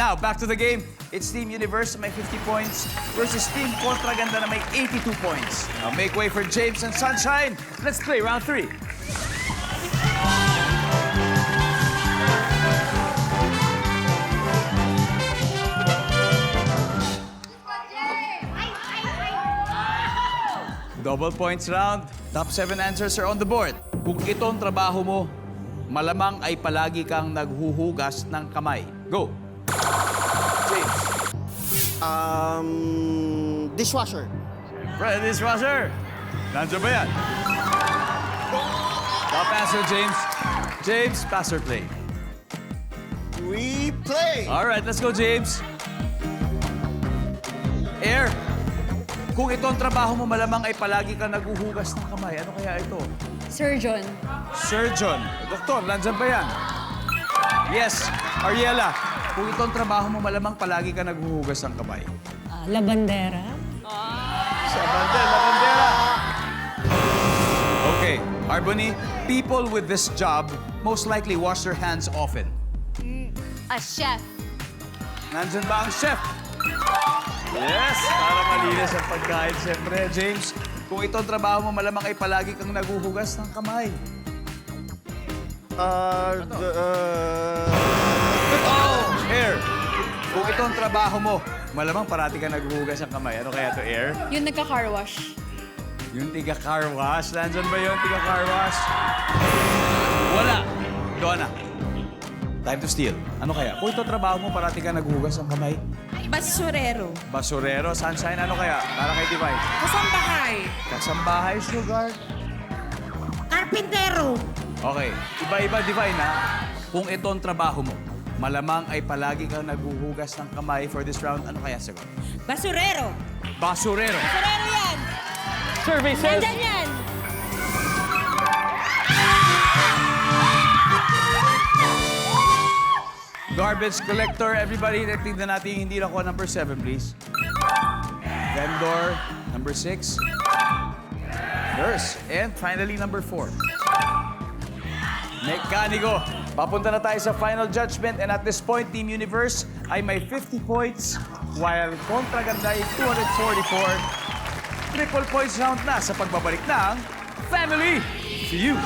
Now, back to the game. It's Team Universe na may 50 points versus Team Kontraganda na may 82 points. Now, make way for James and Sunshine. Let's play round 3. Double points round. Top 7 answers are on the board. Kung ito ang trabaho mo, malamang ay palagi kang naghuhugas ng kamay. Go! James. Dishwasher. Fred, dishwasher. Nandiyan ba yan? Top answer, James. James, pass or play? We play. All right, let's go, James. Air. Kung ito ang trabaho mo, malamang ay palagi kang naghuhugas ng kamay. Ano kaya ito? Surgeon. Surgeon. Doktor, nandyan ba yan? Yes. Ariela, kung ito ang trabaho mo, malamang palagi ka naghuhugas ng kamay. Labandera. Sa bandel, la bandera. Okay. Arbony, people with this job most likely wash their hands often. A chef. Nandyan ba ang chef? Yes, para malinis ang pagkain. Siyempre, James, kung ito ang trabaho mo, malamang ay palagi kang naghuhugas ng kamay. Air. Kung ito ang trabaho mo, malamang parati kang naghuhugas ng kamay. Ano kaya to, Air? Yung nagka-car wash. Yung tiga-car wash. Nandyan ba yung tiga-car wash? Wala. Donna. Time to steal. Ano kaya? Kung ito ang trabaho mo, parati kang naghuhugas ng kamay. Basurero. Basurero, Sunshine, ano kaya? Para kay Divine. Kasambahay. Kasambahay, Sugar. Karpintero. Okay, iba-iba, Divine, ha? Kung ito ang trabaho mo, malamang ay palagi kang naghuhugas ng kamay for this round. Ano kaya sagot? Basurero. Basurero. Basurero yan. Survey says... Nandyan yan. Garbage collector, everybody. Tignan natin yung hindi nakuha. Number 7, please. Vendor, number 6. Nurse. And finally, number 4. Mekaniko. Papunta na tayo sa final judgment. And at this point, Team Universe ay may 50 points, while Kontraganda ay 244. Triple points round na sa pagbabalik ng Family Feud.